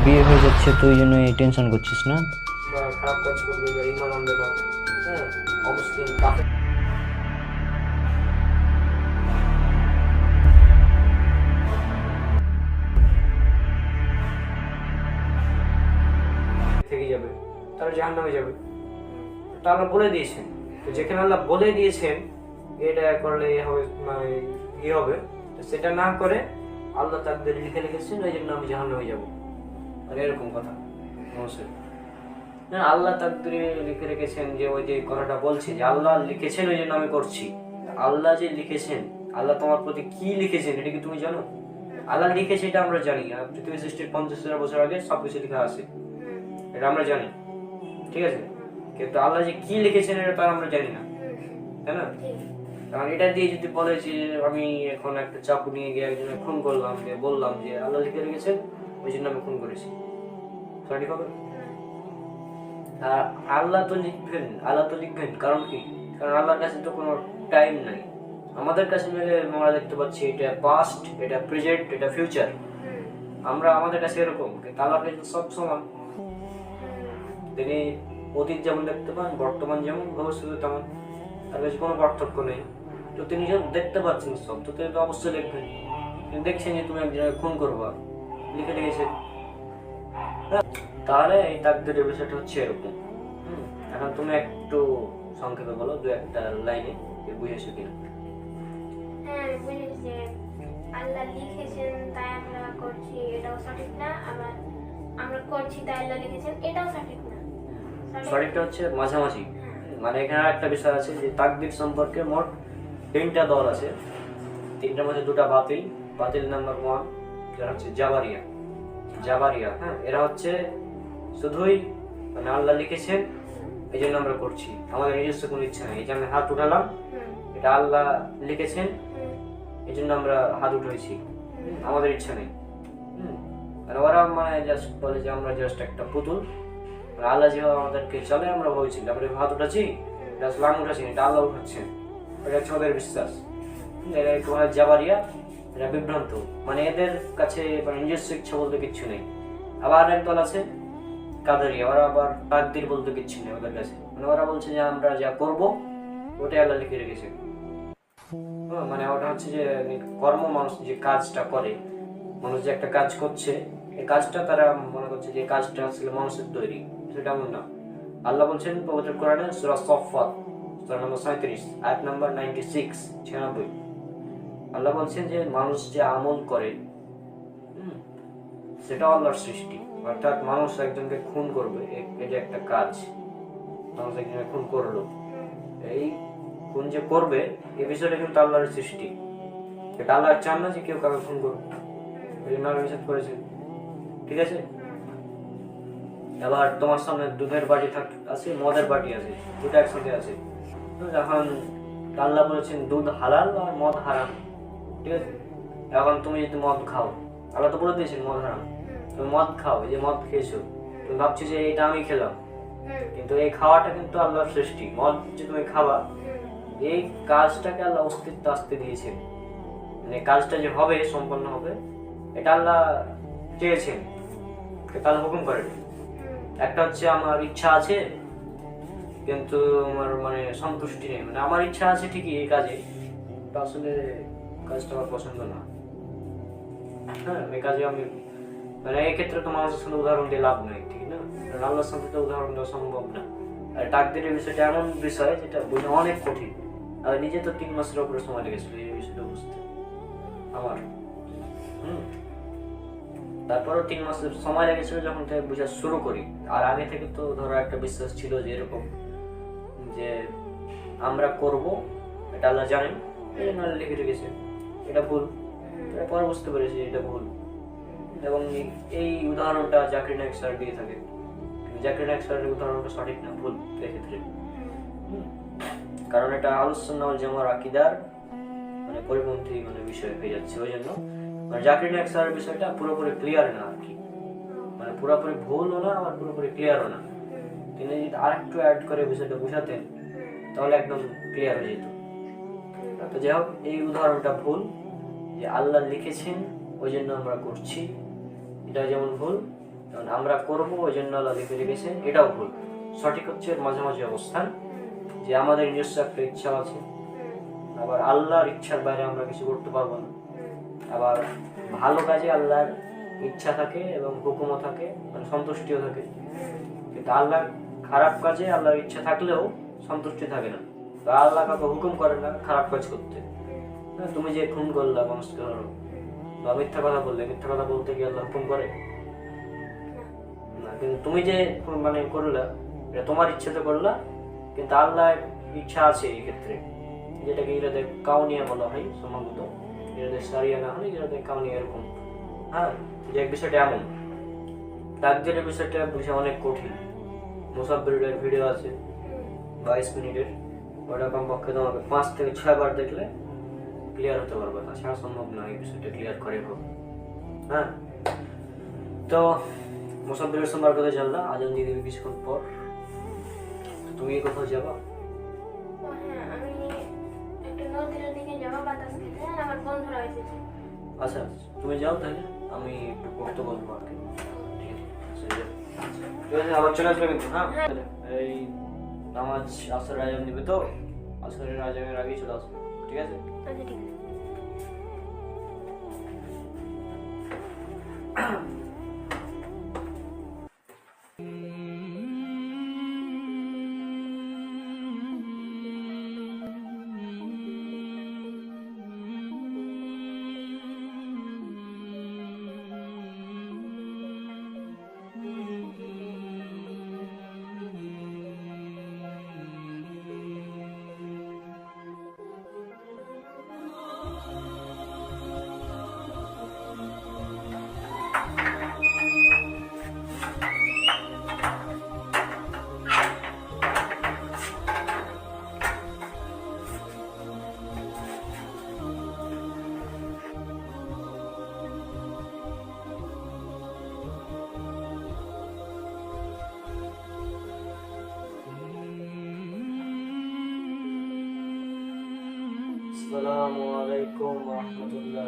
বিয়ে হয়ে যাচ্ছে, তুই জন্য টেনশন করছিস না? বা খারাপ কাজ করবে বা ইমান আনবে না, হ্যাঁ, অমুসলিম কাফের থেকে যাবে, তারা জাহান্নামে যাবে। তা আল্লাহ বলে দিয়েছেন। তো যেখানে আল্লাহ বলে দিয়েছেন এটা করলে এ হবে, মানে ইয়ে হবে, তো সেটা না করে আল্লাহ তাকদীরে লিখে রেখেছেন ওই জন্য আমি জাহান্নামে যাব, আর এরকম কথা অবশ্যই না। আল্লাহ তাকদীরে লিখে রেখেছেন, যে ওই যে কথাটা বলছি যে আল্লাহ লিখেছেন ওই জন্য আমি করছি। আল্লাহ যে লিখেছেন, আল্লাহ তোমার প্রতি কি লিখেছেন এটা কি তুমি জানো? আল্লাহ লিখেছে এটা আমরা জানি, আর পৃথিবী সৃষ্টির 50,000 বছর আগে সবকিছু লেখা আছে, এটা আমরা জানি, ঠিক আছে। কিন্তু আল্লাহ যে কি লিখেছেন এটা তো আমরা জানি না, তাই না? কারণ এটা দিয়ে যদি বলে যে আমি এখন একটা চাকু নিয়ে গিয়ে একজনের খুন করলাম, যে বললাম যে আল্লাহ লিখে রেখেছেন ওই জন্য আমি খুন করেছি, সঠিক হবে? আর আল্লাহ তো লিখবেন, আল্লাহ তো লিখবেন, কারণ কি? কারণ আল্লাহর কাছে তো কোনো টাইম নাই। আমাদের কাছে মিলে আমরা দেখতে পাচ্ছি এটা পাস্ট, এটা প্রেজেন্ট, এটা ফিউচার, আমরা আমাদের কাছে এরকম, কিন্তু আল্লাহর কাছে সব সমান। তিনি অতীত যেমন দেখতে পান, বর্তমান যেমন, ভবিষ্যৎ তেমন, তার কাছে কোনো পার্থক্য নেই। তো তিনি যখন দেখতে পাচ্ছেন সব, তো তিনি তো অবশ্যই লিখবেন। তিনি দেখছেন যে তুমি একজনকে খুন করবা, লিখে রেখেছেন। তাহলে এই তাকদীরের বিষয়টা হচ্ছে এরকম। এখন তুমি একটু সংক্ষেপে বলো, দু একটা লাইনে, বুঝেছো কিনা? হ্যাঁ, আমি বুঝেছি যে আল্লাহ লিখেছেন তাই আমরা করছি, এটাও সঠিক না, আবার আমরা করছি তাই আল্লাহ লিখেছেন, এটাও সঠিক না। সঠিকটা হচ্ছে মাঝামাঝি। মানে এখানে একটা বিষয় আছে যে তাকদীর সম্পর্কে মোট 3টা দল আছে, 3টার মধ্যে 2টা বাতিল। বাতিল নাম্বার 1 যারা হচ্ছে জাবারিয়া। জাবারিয়া, হ্যাঁ, এরা হচ্ছে শুধুই মানে আল্লাহ লিখেছেন এই জন্য আমরা করছি, আমাদের নিজস্ব কোনো ইচ্ছা নেই। এই যে আমি হাত উঠালাম, এটা আল্লাহ লিখেছেন এই জন্য আমরা হাত উঠেছি, আমাদের ইচ্ছা নেই। আর ওরা মানে জাস্ট বলে যে আমরা জাস্ট একটা পুতুল, আল্লাহ যেভাবে আমাদেরকে চলে আমরা বলছি, আমরা হাত উঠাচ্ছি, এটা আসলাম উঠাচ্ছি, এটা আল্লাহ উঠাচ্ছেন, এটা হচ্ছে ওদের বিশ্বাস। এরা একটু জাবারিয়া, এরা বিভ্রান্ত, মানে এদের কাছে মানে নিজস্ব ইচ্ছা বলতে কিচ্ছু নেই। আবার এক দল আছে কাদেরিয়া, ওরা আবার তাকদীর বলতে কিচ্ছু নেই ওদের কাছে, মানে ওরা বলছে যে আমরা যা করব ওটাই আল্লাহ লিখে রেখেছে। মানে ওটা হচ্ছে যে কর্ম, মানুষ যে কাজটা করে, মানুষ যে একটা কাজ করছে, এই কাজটা তারা মনে করছে যে কাজটা আসলে মানুষের তৈরি, সেটা এমন না। আল্লাহ বলছেন পবিত্র কোরআনে সূরা সফফাত সূরা নম্বর 37 আয়াত নম্বর 96 আল্লাহ বলছেন যে মানুষ যে আমল করে সেটা আল্লাহর সৃষ্টি। অর্থাৎ মানুষ একজনকে খুন করবে, এটা একটা কাজ। মানুষ একজনকে খুন করলো, এই খুন যে করবে এই বিষয়টা কিন্তু আল্লাহর সৃষ্টি। এটা আল্লাহ চান না যে কেউ কাউকে খুন করবে, এই জন্য আল্লাহ নিষেধ করেছেন, ঠিক আছে। আবার তোমার সামনে দুধের বাটি আছে, মদের বাটি আছে, দুটো একসাথে আছে। এখন আল্লাহ বলেছেন দুধ হালাল আর মদ হারাম, ঠিক আছে। এখন তুমি যদি মদ খাও, আল্লাহ তো বলে দিয়েছেন মদ হারাম, তুমি মদ খাও, এই যে মদ খেয়েছো, তুমি ভাবছো যে এটা আমি খেলাম, কিন্তু এই খাওয়াটা কিন্তু আল্লাহর সৃষ্টি। মদ যে তুমি খাবা, এই কাজটাকে আল্লাহ অস্তিত্ব আসতে দিয়েছেন, মানে কাজটা যে হবে, সম্পন্ন হবে, এটা আল্লাহ চেয়েছেন, এটা আল্লাহ হুকুম করেন। একটা হচ্ছে আমার ইচ্ছা আছে কিন্তু আমার মানে সন্তুষ্টি নেই, মানে আমার ইচ্ছা আছে ঠিকই এই কাজে, আসলে কাজটা আমার পছন্দ না, হ্যাঁ, এই কাজে আমি মানে এই ক্ষেত্রে তো মানুষের সাথে উদাহরণ দিয়ে লাভ নাই, ঠিক না? কারণ আল্লাহর সাথে তো উদাহরণ দেওয়া সম্ভব না। আর তাকদীরের বিষয়টা এমন বিষয় যেটা বোঝা অনেক কঠিন। আর নিজে তো 3 মাসের উপরে সময় লেগেছিল এই বিষয়টা বুঝতে আমার। তারপরও 3 মাসের সময় লেগেছিল যখন থেকে বোঝা শুরু করি। আর আগে থেকে তো ধরো একটা বিশ্বাস ছিল যে এরকম যে আমরা করব, এটা আল্লাহ জানেন, এই জন্য আল্লাহ লিখে রেখেছে, এটা ভুল। পরে বুঝতে পেরেছি এটা ভুল। এবং এই উদাহরণটা জাকির নায়েক স্যার দিয়ে থাকে, জাকির নায়েক স্যারের উদাহরণটা সঠিক না, ভুল এক্ষেত্রে। কারণ এটা আহলুস সুন্নাহ ওয়াল জামার আকীদার মানে পরিপন্থী মানে বিষয় হয়ে যাচ্ছে। ওই জন্য মানে জাকির নায়েক স্যারের বিষয়টা পুরোপুরি ক্লিয়ার না আর কি, মানে পুরোপুরি ভুলও না আবার পুরোপুরি ক্লিয়ারও না। তিনি যদি আরেকটু অ্যাড করে বিষয়টা বুঝাতেন তাহলে একদম ক্লিয়ার হয়ে যেত। তো যাই হোক, এই উদাহরণটা ভুল, যে আল্লাহ লিখেছেন ওই জন্য আমরা করছি, এটা যেমন ভুল, কারণ আমরা করবো ওই জন্য আল্লাহ লিখে রেখেছেন, এটাও ভুল। সঠিক হচ্ছে এর মাঝামাঝি অবস্থান, যে আমাদের নিজস্ব একটা ইচ্ছা আছে, আবার আল্লাহর ইচ্ছার বাইরে আমরা কিছু করতে পারবো না। আবার ভালো কাজে আল্লাহর ইচ্ছা থাকে এবং হুকুমও থাকে, মানে সন্তুষ্টিও থাকে। কিন্তু আল্লাহ খারাপ কাজে আল্লাহর ইচ্ছা থাকলেও সন্তুষ্টি থাকে না। তো আল্লাহ কাউকে হুকুম করে না খারাপ কাজ করতে। তুমি যে খুন করলা মানুষকে ধরো, বা মিথ্যা কথা বললে, মিথ্যা কথা বলতে গিয়ে আল্লাহ হুকুম করে না। কিন্তু তুমি যে মানে করলা, এটা তোমার ইচ্ছাতে করলা, কিন্তু আল্লাহর ইচ্ছা আছে এই ক্ষেত্রে, যেটাকে ইরাদে কাউনিয়া বলা হয় সম্ভবত, ইরাদে সারিয়া না হলে ইরাদে কাউনিয়া এরকম। হ্যাঁ, যে বিষয়টা এমন, তাকদীরের বিষয়টা বুঝা অনেক কঠিন। মুসাব্বিরের ভিডিও আছে 22 মিনিটের, ওটা কমপক্ষে তোমাকে 5 থেকে 6 বার দেখলে ক্লিয়ার হতে পারবে, তাছাড়া সম্ভব না এই বিষয়টা ক্লিয়ার করে হোক। হ্যাঁ, তো মুসাব্বিরের সোমবার কথা জানলা, আজান দিয়ে দিবি কিছুক্ষণ পর। তুমি কোথাও যাবা? হ্যাঁ, আমি একটু নদীর দিকে যাবো বাতাস খেতে, আমার বন্ধুরা এসেছে। আচ্ছা, তুমি যাও তাহলে, আমি একটু পড়তে বলবো আর কি। ঠিক আছে, আবার চলে আসবে কিন্তু। হ্যাঁ, এই নামাজ আসরের আজান দিবে তো, আসরের আজানের আগেই চলে আসবে, ঠিক আছে? আচ্ছা, ঠিক আছে। আসসালামু আলাইকুম ওয়া রাহমাতুল্লাহ।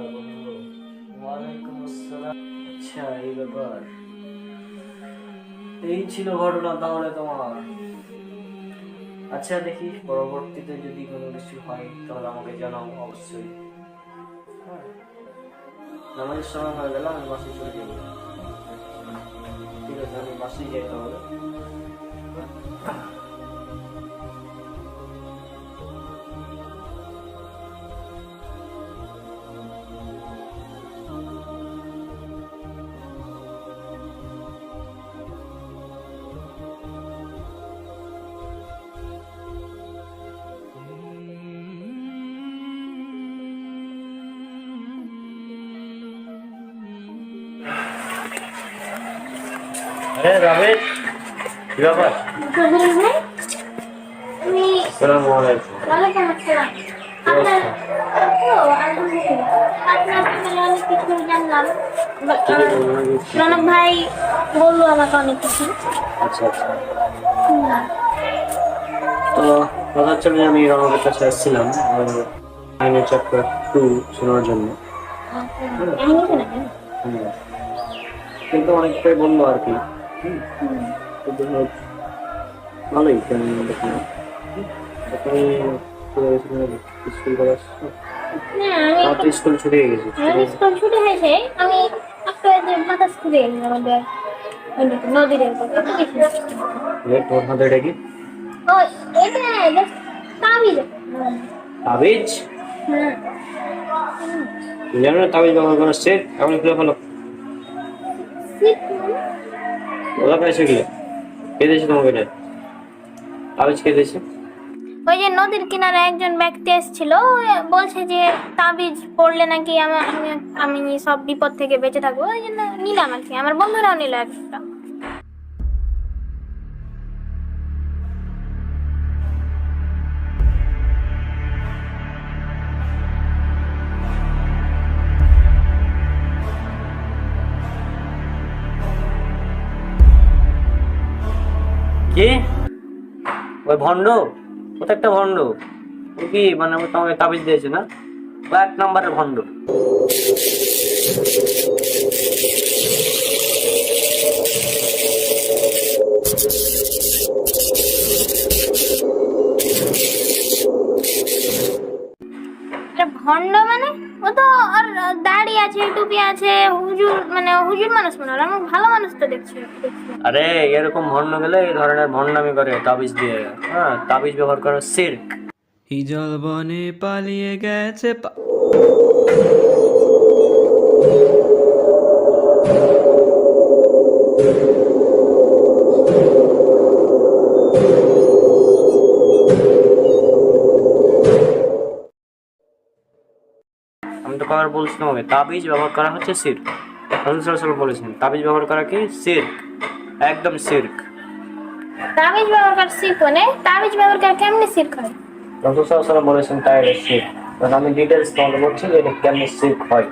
ওয়ালাইকুম আসসালাম। আচ্ছা, এই ব্যাপার, এই ছিল ঘটনা তাহলে তোমার। আচ্ছা, দেখি পরবর্তীতে যদি কোনো কিছু হয় তাহলে আমাকে জানাও অবশ্যই। হ্যাঁ, নামাজের সময় হয়ে গেল, আমি বাসে চলে যাবো। ঠিক আছে, আমি বাসেই যাই তাহলে। আরে রাবেশ, কি ব্যাপার? চৌধুরী ভাই, আমি আসসালামু আলাইকুম। ওয়ালাইকুম আসসালাম। আপনার আলহামদুলিল্লাহ, আপনার থেকে অনেক কিছু জানলাম। রনক ভাই বললো আমাকে অনেক কিছু। আচ্ছা আচ্ছা, তো কথা হচ্ছে যে আমি রনকের কাছে আসছিলাম আইনে চ্যাপ্টার 2 শোনার জন্য। হুম, কিন্তু অনেকটাই বললো আর কি। কিন্তু ভালোই কেন দেখুন, তুমি স্কুল করে আসছো? স্কুল ছুটে গেছি। স্কুল ছুটি হয়েছে, আমি একটা যে বাতাস খুলে আমাদের নদীর তোর হাতে এটা কি? ও, এটা তাবিজ। তাবিজ? হ্যাঁ, জানো না তাবিজ ব্যবহার করার সেট এখন খুলে ফেলো। ওরা পাইছে কি? কে দিয়েছে তোমাকে এটা? তাবিজ কে দিয়েছে? ওই যে নদীর কিনারে একজন ব্যক্তি এসেছিল, বলছে যে তাবিজ পড়লে নাকি আমি সব বিপদ থেকে বেঁচে থাকবো, ওই জন্য নিলাম আর কি। আমার বন্ধুরাও নিল একটা। কি? ওই ভণ্ড? কোথায় একটা ভণ্ড? ও কি মানে তোমাকে তাবিজ দিয়েছে না? ও 1 নম্বরের ভণ্ড। ভণ্ড মানে ও তো আর দাড়ি আছে, টুপি আছে, হুজুর মানে হুজুর মানুষ মনে হলো, আমি ভালো মানুষ তো দেখছি। আরে এরকম ভণ্ড গেলে এই ধরনের ভণ্ডামি করে তাবিজ দিয়ে, হ্যাঁ তাবিজ ব্যবহার করা শিরক। হিজল বনে পালিয়ে গেছে আমি তো কবার বলছি তোমাকে তাবিজ ব্যবহার করা হচ্ছে শিরক। রাসূল সাল্লাল্লাহু আলাইহি ওয়াসাল্লাম বলেছেন তাবিজ ব্যবহার করা কি শিরক, একদম শিরক। তাবিজ ব্যবহার কর শিরক মানে তাবিজ ব্যবহার করে কেমনে শিরক হয়? রাসূল সাল্লাল্লাহু আলাইহি ওয়াসাল্লাম বলেছেন তাই এটা শিরক। কারণ আমি ডিটেইলস তোমাকে বলছি যে এটা কেমন শিরক হয়।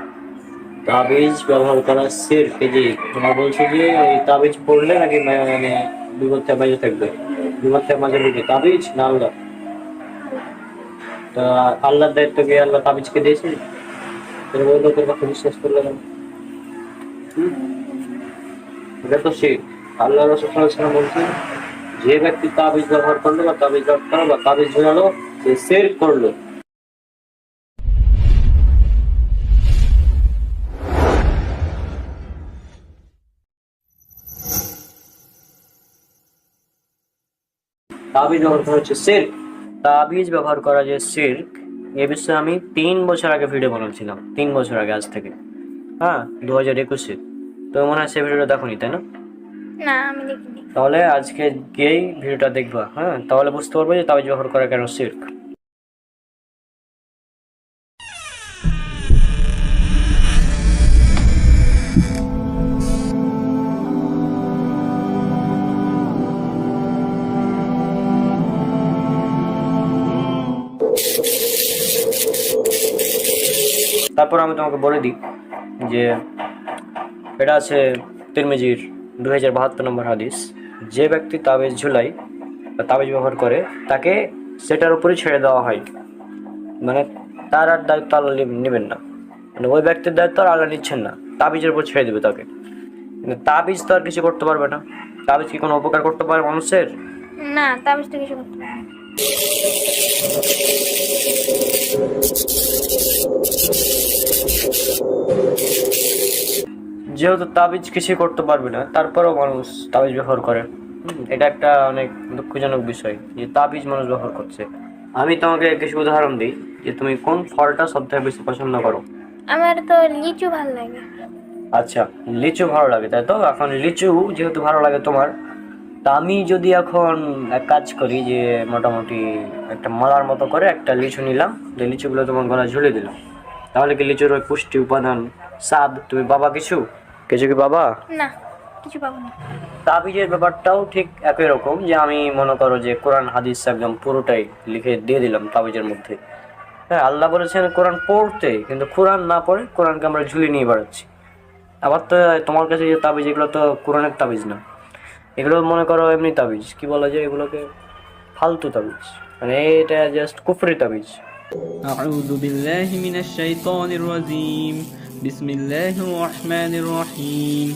তাবিজ ব্যবহার করা শিরক। এই যে তোমার বলছি যে এই তাবিজ পড়লে নাকি মানে বিপদ থেকে বাঁচে থাকবে, বিপদ থেকে বাঁচে থাকবে তাবিজ না আল্লাহ? তা আল্লাহর দায়িত্ব কি আল্লাহ তাবিজকে দিয়েছে? তোর ওই লোকের কথা বিশ্বাস করলে কেন? এটা তো শিরক। আল্লাহ রাসূল সাল্লাল্লাহু আলাইহি ওয়াসাল্লাম বলছেন যে ব্যক্তি তাবিজ ব্যবহার করলো বা তাবিজ ব্যবহার করলো বা তাবিজ ঝুলালো সে শিরক করলো। তাবিজ ব্যবহার করা হচ্ছে শিরক। তাবিজ ব্যবহার করা যে শিরক এ বিষয়ে আমি 3 বছর আগে ভিডিও বানাচ্ছিলাম, 3 বছর আগে আজ থেকে, হ্যাঁ 2021-এ। তো মনে হয় সে ভিডিওটা দেখোনি তাই না? না আমি দেখিনি। তাহলে আজকে গিয়েই ভিডিওটা দেখবা, হ্যাঁ তাহলে বুঝতে পারবে যে তাবিজ ব্যবহার করা কেন শিরক। তারপর আমি তোমাকে বলে দিই যে এটা আছে তিরমিজির 2072 নম্বর হাদিস, যে ব্যক্তি তাবিজ ঝুলাই বা তাবিজ ব্যবহার করে তাকে সেটার উপরই ছেড়ে দেওয়া হয়, মানে তার আর দায়িত্ব আল্লাহ নেবেন না, মানে ওই ব্যক্তির দায়িত্ব আর আল্লাহ নিচ্ছেন না, তাবিজের উপর ছেড়ে দেবে তাকে। কিন্তু তাবিজ তো আর কিছু করতে পারবে না। তাবিজ কি কোনো উপকার করতে পারে মানুষের? না তাবিজ তো কিছু করতে পারে না। যেহেতু তাবিজ কিছু করতে পারবে না তারপরেও মানুষ তাবিজ ব্যবহার করে, এটা একটা অনেক দুঃখজনক বিষয় যে তাবিজ মানুষ ব্যবহার করছে। আমি তোমাকে কিছু উদাহরণ দিই যে তুমি কোন ফলটা সবথেকে বেশি পছন্দ করো। আমার তো লিচু ভালো লাগে। আচ্ছা লিচু ভালো লাগে তাই তো। এখন লিচু যেহেতু ভালো লাগে তোমার, তা আমি যদি এখন এক কাজ করি যে মোটামুটি একটা মালার মতো করে একটা লিচু নিলাম, যে লিচুগুলো তোমার গলায় ঝুলিয়ে দিলাম, তাহলে কি লিচুর ওই পুষ্টি উপাদান স্বাদ তুমি পাবা? কিছু কিছু কি পাবা? না কিছু পাবো না। তাবিজের ব্যাপারটাও ঠিক একই রকম, যে আমি মনে করো যে কোরআন হাদিস একদম পুরোটাই লিখে দিয়ে দিলাম তাবিজের মধ্যে। হ্যাঁ আল্লাহ বলেছেন কোরআন পড়তে, কিন্তু কোরআন না পড়ে কোরআনকে আমরা ঝুলিয়ে নিয়ে বেড়াচ্ছি। আবার তো তোমার কাছে যে তাবিজ এগুলো তো কোরআনের তাবিজ না, এগুলো মনে করো এমনি তাবিজ, কি বলা যায় এগুলোকে, ফালতু তাবিজ, মানে এটা জাস্ট কুফরি তাবিজ। أعوذ بالله من الشيطان الرجيم بسم الله الرحمن الرحيم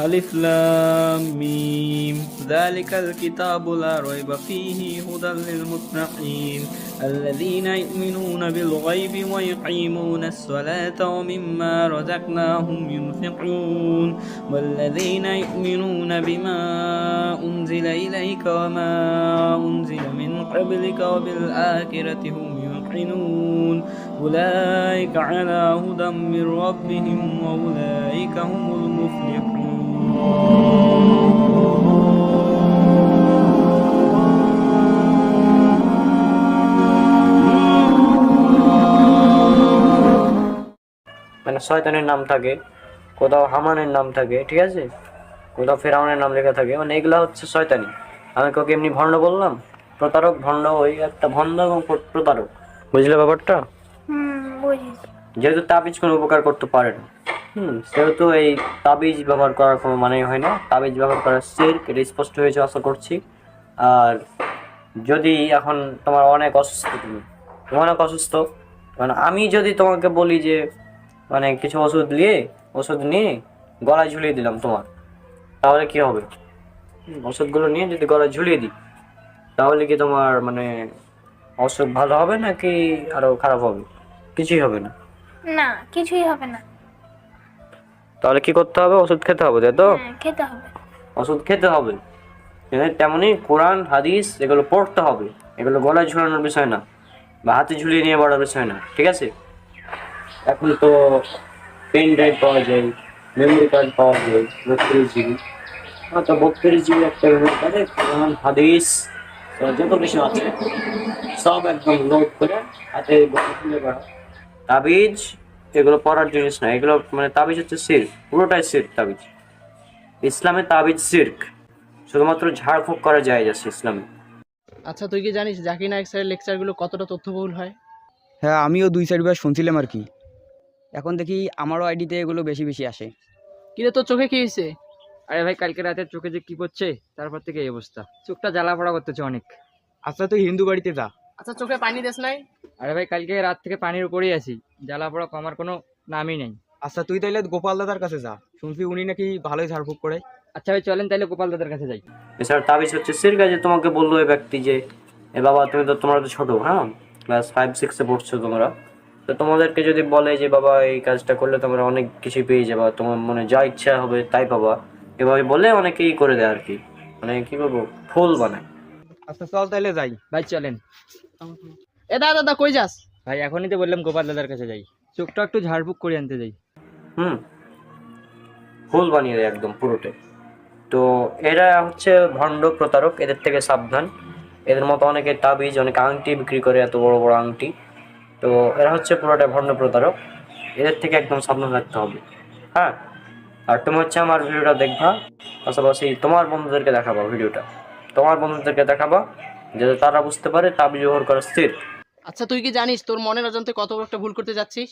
ألف لام ميم ذلك الكتاب لا ريب فيه هدى للمتقين الذين يؤمنون بالغيب ويقيمون الصلاة ومما رزقناهم ينفقون والذين يؤمنون بما أنزل إليك وما أنزل من قبلك وبالآخرة هم يوقنون أولئك على هدى من ربهم وأولئك هم المفلحون মানে শয়তানের নাম থাকে, কোথাও হামানের নাম থাকে, ঠিক আছে, কোথাও ফেরাউনের নাম লেখা থাকে, মানে এগুলা হচ্ছে শয়তানি। আমি কাউকে এমনি ভণ্ড বললাম? প্রতারক ভণ্ড ওই একটা ভণ্ড এবং প্রতারক, বুঝলে ব্যাপারটা? বুঝেছি। যেহেতু তাবিজ কোনো উপকার করতে পারে না, সেহেতু এই তাবিজ ব্যবহার করার কোনো মানেই হয় না। তাবিজ ব্যবহার করার শিরক, এটা স্পষ্ট হয়েছে আশা করছি। আর যদি এখন তোমার অনেক অসুস্থ, তুমি অনেক অসুস্থ, মানে আমি যদি তোমাকে বলি যে মানে কিছু ওষুধ নিয়ে গলায় ঝুলিয়ে দিলাম তোমার, তাহলে কি হবে? ওষুধগুলো নিয়ে যদি গলায় ঝুলিয়ে দিই তাহলে কি তোমার মানে অসুখ ভালো হবে নাকি আরো খারাপ হবে? কিছুই হবে না। না, কিছুই হবে না। তাহলে কি করতে হবে? ওষুধ খেতে হবে, তাই তো? হ্যাঁ, খেতে হবে। ওষুধ খেতে হবে। তেমনি কোরআন হাদিস এগুলো পড়তে হবে, এগুলো গলায় ঝুলানোর বিষয় না বা হাতে ঝুলিয়ে নিয়ে বড়ার বিষয় না, ঠিক আছে? এখন তো পেন ড্রাইভ পাওয়া যায়, মেমোরি কার্ড পাওয়া যায় 32 GB। তো 32 GB একটা মেমোরি কার্ডে কোরআন হাদিস যত কিছু আছে সব একদম লোড করে হাতে তুলে করা। তাবিজ এগুলো পড়ার জিনিস না, এগুলো মানে তাবিজ হচ্ছে শিরক, পুরোটাই শিরক তাবিজ। ইসলামে তাবিজ শিরক, শুধুমাত্র ঝাড়ফুঁক করা যায় যাচ্ছে ইসলামে। আচ্ছা, তুই কি জানিস জাকির নায়েক স্যারের লেকচারগুলো কতটা তথ্যবহুল হয়? হ্যাঁ, আমিও 2-4বার শুনছিলাম আর কি। এখন দেখি আমারও আইডিতে এগুলো বেশি বেশি আসে। কিরে, তোর চোখে কি হয়েছে? আরে ভাই, কালকে রাতে চোখে যে কি পড়ছে, তারপর থেকে এই অবস্থা, চোখটা জ্বালা পড়া করতেছে অনেক। আচ্ছা, তুই হিন্দু বাড়িতে যা। আচ্ছা, চোখে পানি দেস নাই? আরে ভাই, কালকে রাত থেকে পানির উপরেই আছি, জ্বালা পড়া কমার কোনো নামই নেই। আচ্ছা, তুই তাইলে গোপাল দাদার কাছে যা, শুনছি উনি নাকি ভালোই ঝাড়ফুঁক করে। আচ্ছা ভাই, চলেন তাইলে গোপাল দাদার কাছে যাই। এছাড়া তাবিজ হচ্ছে শিরক। যে তোমাকে বললো এই ব্যক্তি যে এ বাবা তুমি তো, তোমরা তো ছোট, হ্যাঁ ক্লাস 5-6-এ পড়ছো তোমরা, তো তোমাদেরকে যদি বলে যে বাবা এই কাজটা করলে তোমরা অনেক কিছু পেয়ে যাবা, তোমার মনে যা ইচ্ছা হবে তাই পাবা, এভাবে বলে অনেকেই করে দেয় আর কি, মানে কি বলবো, ফুল বানায়। আচ্ছা, চল তাইলে যাই। ভাই চলেন। এ দাদা, কই যাস? ভাই এখনই তো বললাম গোপাল দাদার কাছে যাই, চোখটা একটু ঝাড়ফুঁক করে আনতে যাই। ফুল বানিয়ে দেয় একদম পুরোটাই। তো এরা হচ্ছে ভণ্ড প্রতারক, এদের থেকে সাবধান। এদের মতো অনেকে তাবিজ, অনেকে আংটি বিক্রি করে, এত বড় বড় আংটি। তো এরা হচ্ছে পুরোটাই ভণ্ড প্রতারক, এদের থেকে একদম সাবধান থাকতে হবে। হ্যাঁ, আর তুমি হচ্ছে আমার ভিডিওটা দেখবা, পাশাপাশি তোমার বন্ধুদেরকে দেখাবা ভিডিওটা, তোমার বন্ধুদেরকে দেখাবা যাতে তারা বুঝতে পারে তাবিজ ব্যবহার করা স্থির। আচ্ছা, তুই কি জানিস তোর মনের অজান্তে কত বড় একটা ভুল করতে যাচ্ছিস?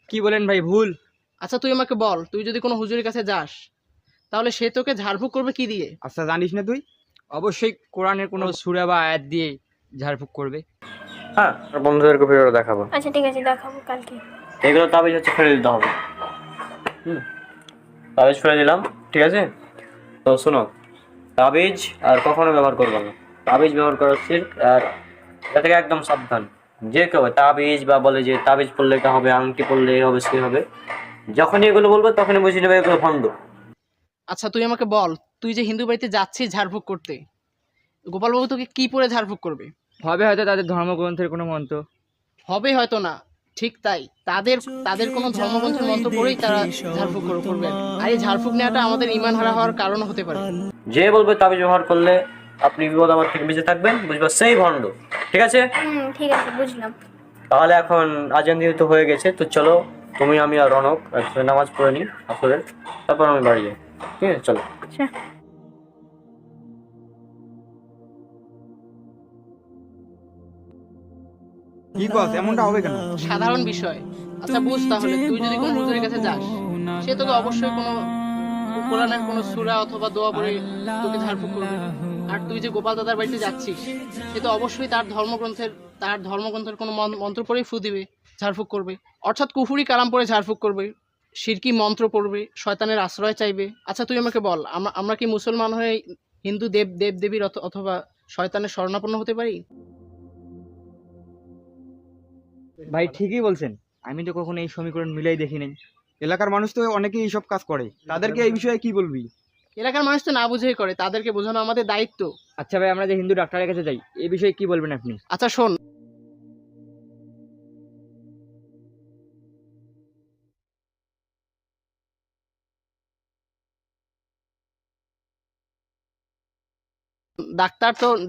কি বলেন ভাই, ভুল? আচ্ছা, তুই আমাকে বল, তুই যদি কোনো হুজুরের কাছে যাস তাহলে সে তোকে ঝাড়ফুঁক করবে কি দিয়ে? আচ্ছা, জানিস না তুই? অবশ্যই কোরআনের কোনো সূরা বা আয়াত দিয়ে ঝাড়ফুঁক করবে। হ্যাঁ, আর বন্ধুদেরকে ভিডিওটা দেখাবো। আচ্ছা, ঠিক আছে, দেখাবো কালকে। এগুলো তাবিজ হচ্ছে ফেলে দিতে হবে। তাবিজ ফেলে দিলাম, ঠিক আছে? তো শোনো, তাবিজ আর কখনো ব্যবহার করবো না, তাবিজ ব্যবহার করার শিরক, আর এটা থেকে একদম সাবধান। যে কেউ তাবিজ বা বলে যে তাবিজ পড়লে এটা হবে, আংটি পড়লে এই হবে সে হবে, যখনই এগুলো বলবো তখনই বুঝে নেবে এগুলো ভণ্ড। আচ্ছা, তুই আমাকে বল, তুই যে হিন্দু বাড়িতে যাচ্ছিস ঝাড়ফুঁক করতে, গোপালবাবু তোকে কি পরে ঝাড়ফুঁক করবে? হবে হয়তো তাদের ধর্মগ্রন্থের কোনো মন্ত্র। হবে হয়তো না, ঠিক তাই, তাদের কোনো ধর্মগ্রন্থের মন্ত্র পড়েই তারা ঝাড়ফুঁক করবে। আর এই ঝাড়ফুঁক নেওয়াটা আমাদের ঈমান হারা হওয়ার কারণ হতে পারে। যে বলবে তাবিজ ব্যবহার করলে আপনি বিপদ আমার থেকে বেঁচে থাকবেন, বুঝবা সেই ভণ্ড, ঠিক আছে? ঠিক আছে, বুঝলাম। তাহলে এখন আজান যেহেতু হয়ে গেছে, তো চলো তুমি, আমি আর রনক একসাথে নামাজ পড়ে নিই আসরের, তারপর আমি বাড়ি যাই, ঠিক আছে? চলো। আচ্ছা। কি কস, এমনটা হবে কেন? সাধারণ বিষয়। আচ্ছা, বুঝ তাহলে, তুই যদি কোনো হুজুরের কাছে যাস সে তোকে অবশ্যই কোনো কোরআনের কোনো সূরা অথবা দোয়া পড়ে তোকে ঝাড়ফুঁক করবে। আর তুই যে গোপাল দাদার বাড়িতে যাচ্ছিস সে তো অবশ্যই তার ধর্মগ্রন্থের কোনো মন্ত্র পড়েই ফু দিবে, ঝাড়ফুঁক করবে, অর্থাৎ কুফুরি কালাম পড়ে ঝাড়ফুঁক করবে, শিরকি মন্ত্র পড়বে, শয়তানের আশ্রয় চাইবে। আচ্ছা, তুই আমাকে বল, আমরা কি মুসলমান হয়ে হিন্দু দেবদেবীর অথবা শয়তানের শরণাপন্ন হতে পারি? ভাই ঠিকই বলছেন, আমি তো কখনো এই সমীকরণ মিলাই দেখি নাই। এলাকার মানুষ তো অনেকেই এইসব কাজ করে, তাদেরকে এই বিষয়ে কি বলবি? এলাকার মানুষ তো না বুঝেই করে, তাদেরকে বোঝানো আমাদের দায়িত্ব। আচ্ছা ভাই, আমরা যে হিন্দু ডাক্তারের কাছে যাই, এই বিষয়ে কি বলবেন আপনি? আচ্ছা শোন,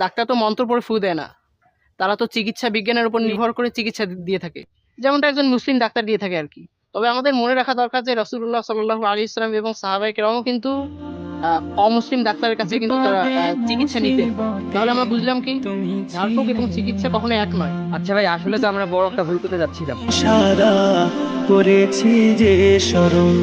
ডাক্তার তো মন্ত্র পড়ে ফু দেয় না, তারা তো চিকিৎসা বিজ্ঞানের উপর নির্ভর করে চিকিৎসা দিয়ে থাকে, যেমনটা একজন মুসলিম ডাক্তার দিয়ে থাকে আর কি। তবে আমাদের মনে রাখা দরকার যে রাসূলুল্লাহ সাল্লাল্লাহু আলাইহি ওয়াসাল্লাম এবং সাহাবায়ে কেরামও কিন্তু অমুসলিম ডাক্তারের কাছে কিন্তু তারা চিকিৎসা নিতেন। তাহলে আমরা বুঝলাম কি, ঝাড়ফুঁক এবং চিকিৎসা কখনো এক নয়। আচ্ছা ভাই, আসলে তো আমরা বড় একটা ভুল করতে যাচ্ছিলাম। সারা করেছি যে স্মরণ